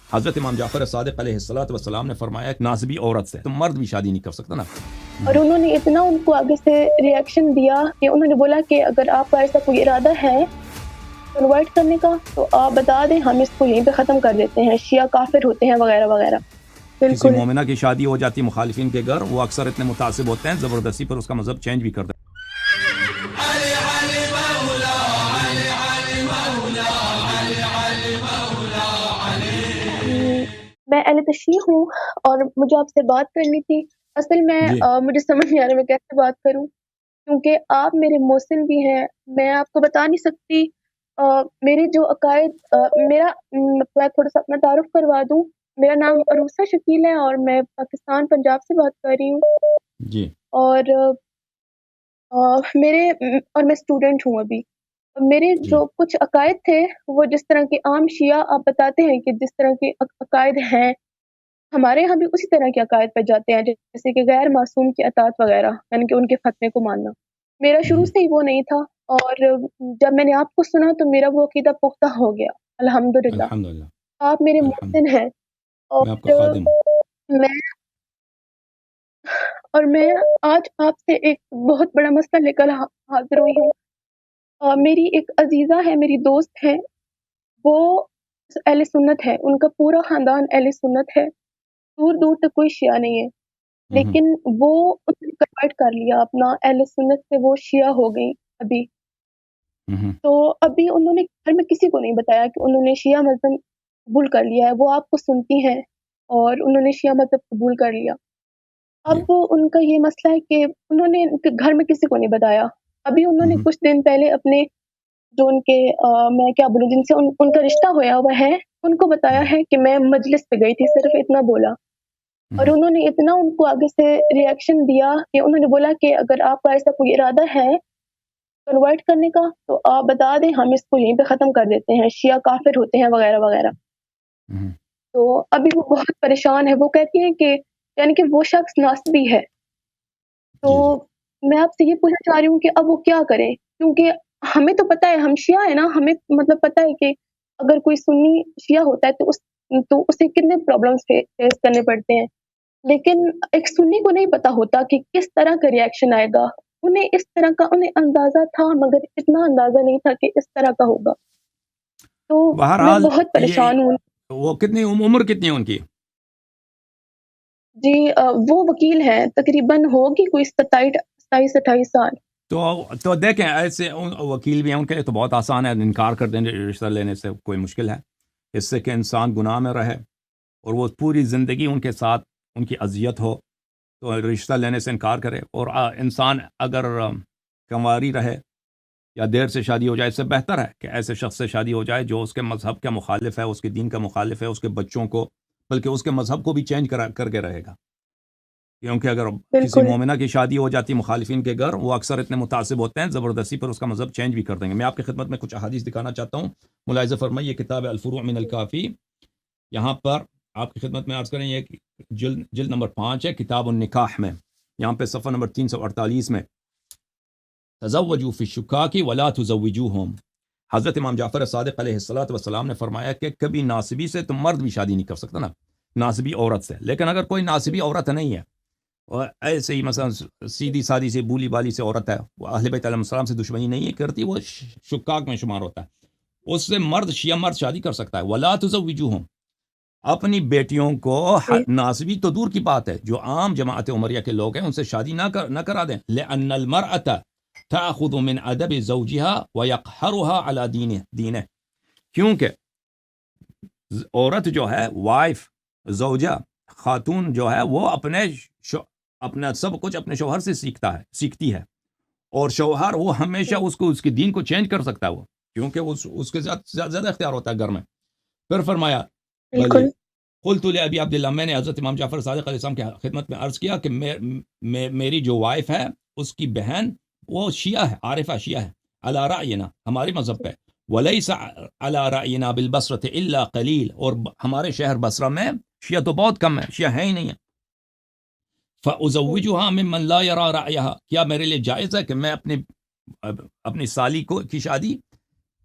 حضرت امام جعفر صادق علیہ الصلوۃ والسلام نے فرمایا کہ ناسبی عورت سے تو مرد بھی شادی نہیں کر سکتا نا. اور انہوں نے اتنا ان کو آگے سے ریئیکشن دیا کہ انہوں نے بولا کہ اگر آپ کا ایسا کوئی ارادہ ہے کنورٹ کرنے کا تو آپ بتا دیں، ہم اس کو یہیں پہ ختم کر دیتے ہیں، شیعہ کافر ہوتے ہیں وغیرہ وغیرہ. کسی بالکل مومنہ کی شادی ہو جاتی مخالفین کے گھر، وہ اکثر اتنے متعصب ہوتے ہیں زبردستی پر اس کا مذہب چینج بھی کر دیتے ہیں. میں اہل تشیع ہوں اور مجھے آپ سے بات کرنی تھی. اصل میں جی مجھے سمجھ نہیں آ رہا میں کیسے بات کروں، کیونکہ آپ میرے محسن بھی ہیں. میں آپ کو بتا نہیں سکتی میرے جو عقائد میں تھوڑا سا اپنا تعارف کروا دوں. میرا نام عروسہ شکیل ہے اور میں پاکستان پنجاب سے بات کر رہی ہوں. جی اور میں اسٹوڈنٹ ہوں ابھی. میرے جی جو کچھ عقائد تھے وہ جس طرح کے عام شیعہ آپ بتاتے ہیں کہ جس طرح کے عقائد ہیں ہمارے یہاں بھی اسی طرح کے عقائد پہ جاتے ہیں، جیسے کہ غیر معصوم کی اطاعت وغیرہ، یعنی کہ ان کے فتوے کو ماننا. میرا شروع سے ہی وہ نہیں تھا، اور جب میں نے آپ کو سنا تو میرا وہ عقیدہ پختہ ہو گیا الحمدللہ. الحمدللہ. آپ میرے الحمد محسن ہیں. میں آپ کا اور خادم ہوں. میں آج آپ سے ایک بہت بڑا مسئلہ لے کر حاضر ہوئی ہوں. میری ایک عزیزہ ہے، میری دوست ہے، وہ اہل سنت ہے، ان کا پورا خاندان اہل سنت ہے، دور دور تک کوئی شیعہ نہیں ہے. لیکن وہ کنورٹ کر لیا اپنا، اہل سنت سے وہ شیعہ ہو گئی ابھی. تو ابھی انہوں نے گھر میں کسی کو نہیں بتایا کہ انہوں نے شیعہ مذہب قبول کر لیا ہے. وہ آپ کو سنتی ہیں اور انہوں نے شیعہ مذہب قبول کر لیا. اب ان کا یہ مسئلہ ہے کہ انہوں نے گھر میں کسی کو نہیں بتایا. ابھی انہوں نے کچھ دن پہلے اپنے جو ان کے میں کیا بولوں جن سے ان کا رشتہ ہوا ہوا ہے ان کو بتایا ہے کہ میں مجلس پہ گئی تھی، صرف اتنا بولا. اور انہوں نے اتنا ان کو آگے سے ریئیکشن دیا کہ انہوں نے بولا کہ اگر آپ کا ایسا کوئی ارادہ ہے کنورٹ کرنے کا تو آپ بتا دیں، ہم اس کو یہیں پہ ختم کر دیتے ہیں، شیعہ کافر ہوتے ہیں وغیرہ وغیرہ. تو ابھی وہ بہت پریشان ہے. وہ کہتی ہیں کہ یعنی کہ وہ شخص ناسبی ہے. تو میں آپ سے یہ پوچھنا چاہ رہی ہوں کہ اب وہ کیا کرے، کیونکہ ہمیں تو پتہ ہے ہم شیعہ ہیں نا، ہمیں مطلب پتہ ہے کہ اگر کوئی سنی شیعہ ہوتا ہے تو اسے کتنے پرابلمس فیس کرنے پڑتے ہیں. لیکن ایک سنی کو نہیں پتا ہوتا کہ کس طرح کا ریئیکشن آئے گا. انہیں اس طرح کا اندازہ تھا، مگر اتنا اندازہ نہیں تھا کہ اس طرح کا ہوگا. تو میں بہرحال بہت پریشان ہوں. وہ کتنی عمر کتنی ہے ان کی؟ جی وہ وکیل ہیں، تقریباً ہوگی کوئی 27-28 سال. تو دیکھیں ایسے وکیل بھی ہیں، ان کے لیے تو بہت آسان ہے انکار کر دیں رشتہ لینے سے. کوئی مشکل ہے اس سے کہ انسان گناہ میں رہے اور وہ پوری زندگی ان کے ساتھ ان کی اذیت ہو تو رشتہ لینے سے انکار کرے. اور انسان اگر کنواری رہے یا دیر سے شادی ہو جائے، اس سے بہتر ہے کہ ایسے شخص سے شادی ہو جائے جو اس کے مذہب کا مخالف ہے، اس کے دین کا مخالف ہے، اس کے بچوں کو بلکہ اس کے مذہب کو بھی چینج کر کے رہے گا. کیونکہ اگر کسی مومنہ کی شادی ہو جاتی مخالفین کے گھر، وہ اکثر اتنے متعصب ہوتے ہیں زبردستی پر اس کا مذہب چینج بھی کر دیں گے. میں آپ کی خدمت میں کچھ احادیث دکھانا چاہتا ہوں. ملاحظہ فرمائیے کتاب الفروع من الکافی، یہاں پر آپ کی خدمت میں عرض کریں یہ جلد نمبر 5 ہے، کتاب النکاح میں. یہاں پہ صفحہ نمبر 348 میں تزوجوا فی الشکاک ولا تزوجوہم. حضرت امام جعفر صادق علیہ الصلوۃ والسلام نے فرمایا کہ کبھی ناصبی سے تو مرد بھی شادی نہیں کر سکتا نا، ناصبی عورت سے. لیکن اگر کوئی ناصبی عورت نہیں ہے اور ایسے ہی مثلا سیدھی سادی سے بولی بالی سے عورت ہے، وہ اہل بیت علیہ السلام سے دشمنی نہیں کرتی، وہ شکاک میں شمار ہوتا ہے، اس سے شیعہ مرد شادی کر سکتا ہے. ولا تزوجوہم، اپنی بیٹیوں کو ناصبی تو دور کی بات ہے، جو عام جماعت عمریہ کے لوگ ہیں ان سے شادی نہ کرا دیں. لأن المرأة تأخذ من ادب زوجها ويقهرها على دینه، کیونکہ عورت جو ہے، وائف، زوجہ، خاتون جو ہے، وہ اپنا سب کچھ اپنے شوہر سے سیکھتی ہے، اور شوہر وہ ہمیشہ اس کے دین کو چینج کر سکتا ہے، وہ کیونکہ اس کے زیادہ اختیار ہوتا ہے گھر میں. پھر فرمایا قلت لأبی عبداللہ، میں نے حضرت امام جعفر صادق علیہ السلام کی خدمت میں عرض کیا کہ میری جو وائف ہے اس کی بہن وہ شیعہ ہے، عارفہ شیعہ ہے، علی رأینا، ہماری مذہب پہ، ولیس علی رأینا بالبصرۃ الا قلیل، اور ہمارے شہر بصرہ میں شیعہ تو بہت کم ہے، شیعہ ہے ہی نہیں ہے. فأزوجها ممن لا يرى رأيها، کیا میرے لیے جائز ہے کہ میں اپنی سالی کی شادی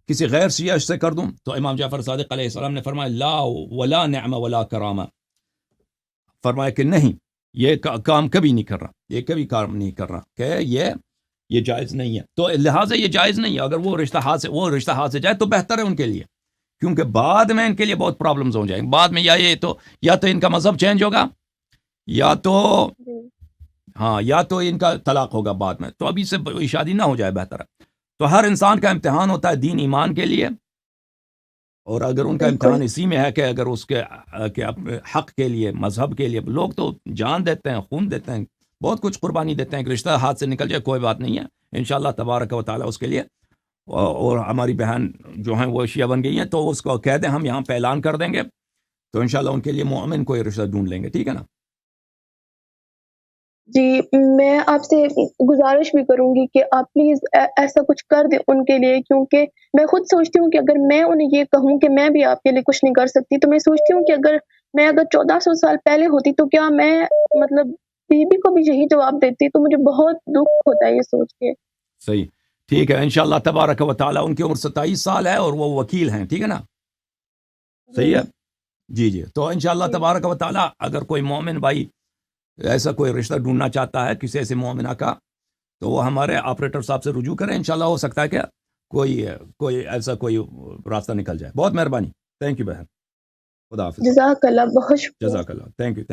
کسی غیر شیعہ سے کر دوں تو امام جعفر صادق علیہ السلام نے فرمایا لا ولا نعم ولا کرامہ، فرمایا کہ نہیں، یہ کام کبھی نہیں کر رہا، یہ کبھی کام نہیں کر رہا، کہ یہ جائز نہیں ہے. تو لہٰذا یہ جائز نہیں ہے. اگر وہ رشتہ ہاتھ سے جائے تو بہتر ہے ان کے لیے، کیونکہ بعد میں ان کے لیے بہت پرابلمز ہو جائیں گے بعد میں. یا تو ان کا مذہب چینج ہوگا، یا تو ان کا طلاق ہوگا بعد میں. تو ابھی سے شادی نہ ہو جائے، بہتر ہے. تو ہر انسان کا امتحان ہوتا ہے دین ایمان کے لیے، اور اگر ان کا امتحان اسی میں ہے کہ اگر اس کے حق کے لیے، مذہب کے لیے، لوگ تو جان دیتے ہیں، خون دیتے ہیں، بہت کچھ قربانی دیتے ہیں کہ رشتہ ہاتھ سے نکل جائے کوئی بات نہیں ہے، انشاءاللہ تبارک و تعالیٰ اس کے لیے. اور ہماری بہن جو ہیں وہ شیعہ بن گئی ہیں، تو اس کو کہہ دیں ہم یہاں پہ اعلان کر دیں گے، تو انشاءاللہ ان کے لیے مومن کوئی رشتہ ڈھونڈ لیں گے. ٹھیک ہے نا؟ جی، میں آپ سے گزارش بھی کروں گی کہ آپ پلیز ایسا کچھ کر دیں ان کے لیے، کیونکہ میں خود سوچتی ہوں کہ اگر میں انہیں یہ کہوں کہ میں بھی آپ کے لیے کچھ نہیں کر سکتی، تو میں سوچتی ہوں کہ اگر 1400 سال پہلے ہوتی تو کیا میں مطلب بیوی کو بھی یہی جواب دیتی. تو مجھے بہت دکھ ہوتا ہے یہ سوچ کے. صحیح، ٹھیک ہے. انشاءاللہ تبارک و تعالیٰ ان کی عمر 27 سال ہے اور وہ وکیل ہیں. ٹھیک ہے نا؟ صحیح ہے. جی. تو انشاءاللہ تبارک و تعالیٰ اگر کوئی مومن بھائی ایسا کوئی رشتہ ڈھونڈنا چاہتا ہے کسی ایسے مومنہ کا، تو وہ ہمارے آپریٹر صاحب سے رجوع کریں. انشاءاللہ ہو سکتا ہے کہ کوئی ایسا کوئی راستہ نکل جائے. بہت مہربانی. تھینک یو بہن. خدا حافظ. جزاک اللہ، بہت شکریہ. جزاک اللہ. Thank you.